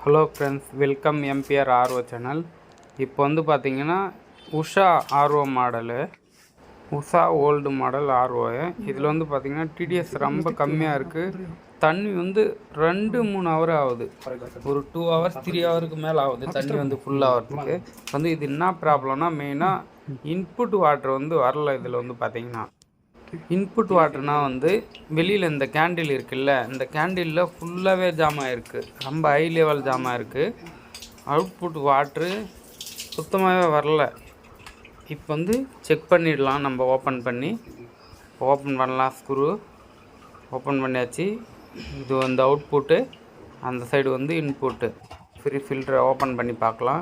Hello friends, welcome MBR RO channel. இப்போ வந்து பார்த்திங்கன்னா Usha RO model, Usha old model RO. இதில் வந்து பார்த்திங்கன்னா டிடிஎஸ் ரொம்ப கம்மியாக இருக்குது. தண்ணி வந்து 2-3 ஹவர் ஆகுது. ஒரு 2 ஹவர்ஸ் 3 ஹவருக்கு மேலே ஆகுது தண்ணி வந்து ஃபுல் ஆகிறதுக்கு. வந்து இது என்ன ப்ராப்ளம்னா, மெயினாக இன்புட் வாட்டர் வந்து வரல. இதில் வந்து பார்த்திங்கன்னா இன்புட் வாட்டர்னால் வந்து வெளியில் இந்த கேண்டில் இருக்குல்ல, இந்த கேண்டிலில் ஃபுல்லாகவே ஜாம் ஆகிருக்கு. ரொம்ப ஹை லெவல் ஜாம் ஆகிருக்கு. அவுட்புட் வாட்ரு சுத்தமாகவே வரல. இப்போ வந்து செக் பண்ணிடலாம். நம்ம ஓப்பன் பண்ணலாம். ஸ்க்ரூ ஓப்பன் பண்ணியாச்சு. இது வந்து அவுட்புட்டு, அந்த சைடு வந்து இன்புட்டு. ஃப்ரீ ஃபில்டரை ஓப்பன் பண்ணி பார்க்கலாம்.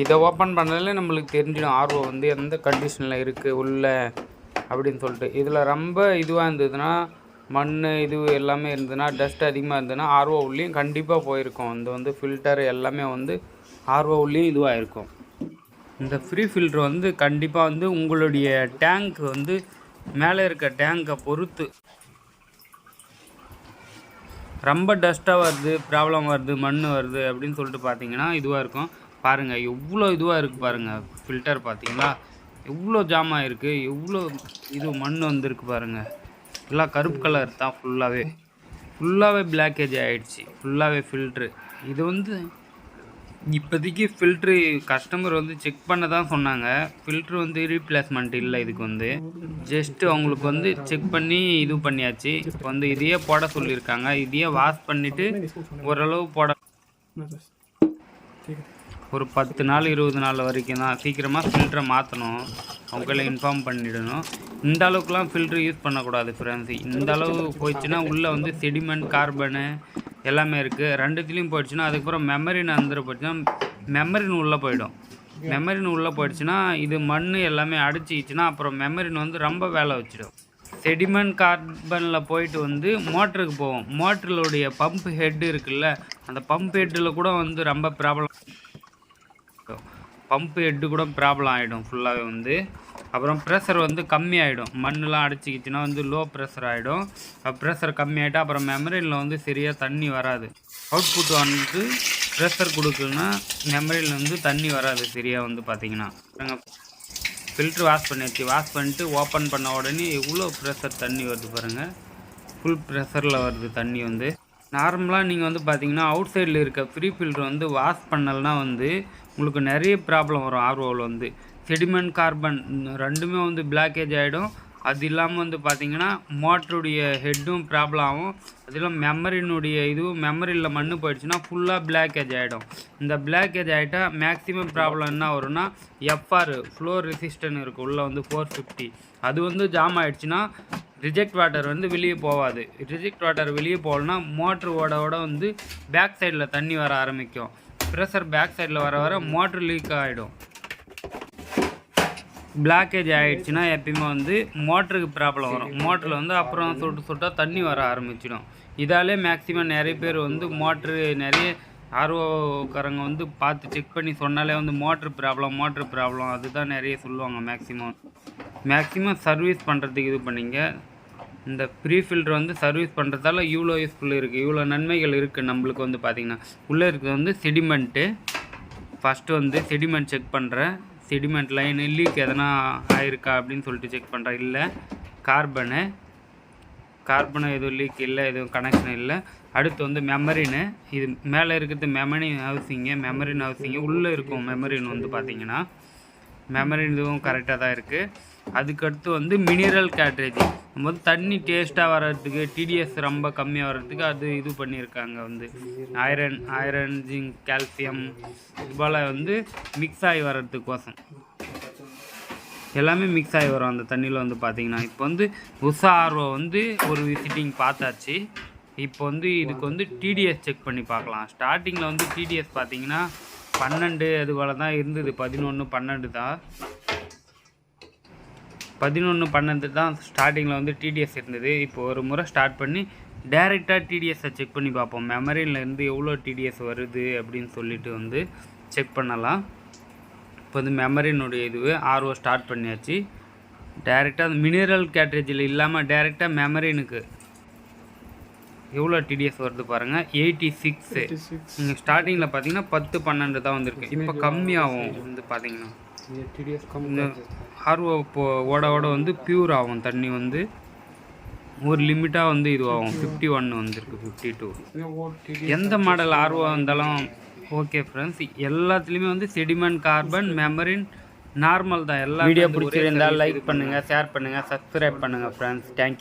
இதை ஓப்பன் பண்ணாலே நம்மளுக்கு தெரிஞ்சிடும் ஆர்ஓ வந்து எந்த கண்டிஷனில் இருக்குது உள்ள அப்படின்னு சொல்லிட்டு. இதில் ரொம்ப இதுவாக இருந்ததுன்னா, மண் இது எல்லாமே இருந்ததுன்னா, டஸ்ட் அதிகமாக இருந்ததுன்னா ஆர்ஓ உள்ளேயும் கண்டிப்பாக போயிருக்கும். இந்த வந்து ஃபில்டர் எல்லாமே வந்து ஆர்ஓ உள்ளேயும் இதுவாக இருக்கும். இந்த ஃப்ரீ ஃபில்டர் வந்து கண்டிப்பாக வந்து உங்களுடைய டேங்க் வந்து மேலே இருக்க டேங்கை பொறுத்து ரொம்ப டஸ்ட்டாக வருது, ப்ராப்ளம் வருது, மண் வருது அப்படின்னு சொல்லிட்டு பார்த்தீங்கன்னா இதுவாக இருக்கும். பாருங்கள் எவ்வளோ இதுவாக இருக்குது பாருங்கள். ஃபில்டர் பார்த்தீங்களா எவ்வளோ ஜாம் ஆகிருக்கு, எவ்வளோ இது மண் வந்திருக்கு பாருங்கள். எல்லாம் கருப்பு கலர் தான். ஃபுல்லாகவே பிளாக்கேஜ் ஆகிடுச்சு. ஃபுல்லாகவே ஃபில்ட்ரு. இது வந்து இப்போதைக்கு ஃபில்ட்ரு கஸ்டமர் வந்து செக் பண்ண தான் சொன்னாங்க. ஃபில்ட்ரு வந்து ரீப்ளேஸ்மெண்ட் இல்லை. இதுக்கு வந்து ஜஸ்ட்டு அவங்களுக்கு வந்து செக் பண்ணி இது பண்ணியாச்சு. இப்போ வந்து இதையே போட சொல்லியிருக்காங்க. இதையே வாஷ் பண்ணிவிட்டு ஓரளவு போட ஒரு 10 நாள் 20 நாள் வரைக்கும் தான். சீக்கிரமாக ஃபில்டரை மாற்றணும், அவங்கள இன்ஃபார்ம் பண்ணிடணும். இந்த அளவுக்குலாம் ஃபில்ட்ரு யூஸ் பண்ணக்கூடாது ஃப்ரெண்ட்ஸ். இந்த அளவு போயிடுச்சுன்னா உள்ளே வந்து செடிமெண்ட், கார்பனு எல்லாமே இருக்குது. ரெண்டுத்துலேயும் போயிடுச்சுன்னா அதுக்கப்புறம் மெமரின்னு வந்துட போயிடுச்சுன்னா மெமரின்னு உள்ளே போயிடும். மெமரின்னு உள்ளே போயிடுச்சுன்னா இது மண் எல்லாமே அடிச்சிக்கிச்சுன்னா அப்புறம் மெமரின்னு வந்து ரொம்ப வேலை வச்சிடும். செடிமெண்ட் கார்பனில் போயிட்டு வந்து மோட்டருக்கு போவோம். மோட்டருடைய பம்ப் ஹெட்டு இருக்குல்ல, அந்த பம்ப் ஹெட்டில் கூட வந்து ரொம்ப ப்ராப்ளம். பம்பு ஹெட்டு கூட ப்ராப்ளம் ஆகிடும் ஃபுல்லாகவே வந்து. அப்புறம் ப்ரெஷர் வந்து கம்மி ஆகிடும். மண்ணெலாம் அடிச்சிக்கிச்சுன்னா வந்து லோ ப்ரெஷர் ஆகிடும். ப்ரெஷர் கம்மி ஆகிட்டா அப்புறம் மெமரியில் வந்து சரியாக தண்ணி வராது. அவுட்புட் வந்து ப்ரெஷர் கொடுக்குன்னா மெமரியில் வந்து தண்ணி வராது சரியாக வந்து பார்த்திங்கன்னா. நாங்கள் ஃபில்ட்ரு வாஷ் பண்ணிட்டு ஓப்பன் பண்ண உடனே எவ்வளோ ப்ரெஷர் தண்ணி வருது பாருங்கள். ஃபுல் ப்ரெஷரில் வருது தண்ணி வந்து. நார்மலாக நீங்கள் வந்து பார்த்தீங்கன்னா அவுட் சைடில் இருக்க ஃப்ரீ ஃபில்ட்ரு வந்து வாஷ் பண்ணலைன்னா வந்து உங்களுக்கு நிறைய ப்ராப்ளம் வரும். ஆர்ஓவில் வந்து செடிமெண்ட், கார்பன் ரெண்டுமே வந்து பிளாக்கேஜ் ஆகிடும். அது இல்லாமல் வந்து பார்த்திங்கன்னா மோட்டருடைய ஹெட்டும் ப்ராப்ளம் ஆகும். அது இல்லாமல் மெமரினுடைய இதுவும் மெமரியில் மண் போயிடுச்சுன்னா ஃபுல்லாக பிளாக்கேஜ் ஆகிடும். இந்த பிளாக்கேஜ் ஆகிட்டால் மேக்ஸிமம் ப்ராப்ளம் என்ன வரும்னா, எஃப்ஆர் ஃப்ளோ ரெசிஸ்டன்ட் இருக்குது உள்ளே வந்து 450, அது வந்து ஜாம் ஆகிடுச்சுன்னா ரிஜெக்ட் வாட்டர் வந்து வெளியே போகாது. ரிஜெக்ட் வாட்டர் வெளியே போகலன்னா மோட்ரு ஓட வந்து பேக் சைடில் தண்ணி வர ஆரம்பிக்கும். ப்ரெஷர் பேக் சைடில் வர மோட்ரு லீக் ஆகிடும். பிளாக்கேஜ் ஆகிடுச்சுன்னா எப்பயுமே வந்து மோட்டருக்கு ப்ராப்ளம் வரும். மோட்டரில் வந்து அப்புறம் சுட்டால் தண்ணி வர ஆரம்பிச்சிடும். இதாலே மேக்ஸிமம் நிறைய பேர் வந்து மோட்ரு நிறைய ஆர்ஓக்காரங்க வந்து பார்த்து செக் பண்ணி சொன்னாலே வந்து மோட்ரு ப்ராப்ளம் அதுதான் நிறைய சொல்லுவாங்க. மேக்ஸிமம் சர்வீஸ் பண்ணுறதுக்கு இது பண்ணிங்க. இந்த ப்ரீ ஃபில்டர் வந்து சர்வீஸ் பண்ணுறதால இவ்வளோ யூஸ்ஃபுல் இருக்குது, இவ்வளோ நன்மைகள் இருக்குது நம்மளுக்கு வந்து பார்த்திங்கன்னா. உள்ளே இருக்கிறது வந்து செடிமெண்ட்டு. ஃபஸ்ட்டு வந்து செடிமெண்ட் செக் பண்ணுறேன். செடிமெண்ட் லைனு லீக் எதனா ஆயிருக்கா அப்படின்னு சொல்லிட்டு செக் பண்ணுறேன். இல்லை கார்பனு எதுவும் லீக் இல்லை, எதுவும் கனெக்ஷன் இல்லை. அடுத்து வந்து மெமரின்னு. இது மேலே இருக்கிறது மெமரின் ஹவுசிங்கு. உள்ளே இருக்கும் மெமரின் வந்து பார்த்திங்கன்னா மெமரின் இதுவும் கரெக்டாக தான் இருக்குது. அதுக்கடுத்து வந்து மினரல் கேட்ரேஜ். நம்ம வந்து தண்ணி டேஸ்ட்டாக வர்றதுக்கு, டிடிஎஸ் ரொம்ப கம்மியாக வர்றதுக்கு அது இது பண்ணியிருக்காங்க. வந்து ஐரன் ஜிங்க், கால்சியம் இது போல் வந்து மிக்ஸ் ஆகி வர்றதுக்கோசம் எல்லாமே மிக்ஸ் ஆகி வரும் அந்த தண்ணியில் வந்து பார்த்திங்கன்னா. இப்போ வந்து உஷா ஆர்ஓ வந்து ஒரு விசிட்டிங் பார்த்தாச்சு. இப்போ வந்து இதுக்கு வந்து டிடிஎஸ் செக் பண்ணி பார்க்கலாம். ஸ்டார்டிங்கில் வந்து டிடிஎஸ் பார்த்திங்கன்னா 12 அது போல் தான் இருந்தது. 11-12 தான். 11-12 தான் ஸ்டார்டிங்கில் வந்து டிடிஎஸ் இருந்தது. இப்போ ஒரு முறை ஸ்டார்ட் பண்ணி டைரெக்டாக டிடிஎஸை செக் பண்ணி பார்ப்போம். மெமரியிலேருந்து எவ்வளோ டிடிஎஸ் வருது அப்படின்னு சொல்லிட்டு வந்து செக் பண்ணலாம். இப்போ வந்து மெமரினுடைய இதுவே ஆர்ஓ ஸ்டார்ட் பண்ணியாச்சு. டைரெக்டாக மினரல் கேட்ரேஜில் இல்லாமல் டைரெக்டாக மெமரினுக்கு எவ்வளோ டிடிஎஸ் வருது பாருங்கள், 86. நீங்கள் ஸ்டார்டிங்கில் பார்த்தீங்கன்னா 10-12 தான் வந்திருக்கு. இப்போ கம்மியாகும் வந்து பார்த்தீங்கன்னா இந்த ஆர்ஓ இப்போ ஓட வந்து பியூர் ஆகும் தண்ணி வந்து ஒரு லிமிட்டாக வந்து இதுவாகும். 51 வந்திருக்கு, 52. எந்த மாடல் ஆர்ஓ இருந்தாலும் ஓகே ஃப்ரெண்ட்ஸ். எல்லாத்துலேயுமே வந்து செடிமெண்ட், கார்பன், மெமரின் நார்மல் தான். எல்லா வீடியோ பிடிச்சிருந்தால் லைக் பண்ணுங்கள், ஷேர் பண்ணுங்கள், சப்ஸ்கிரைப் பண்ணுங்கள் ஃப்ரெண்ட்ஸ். தேங்க்யூ.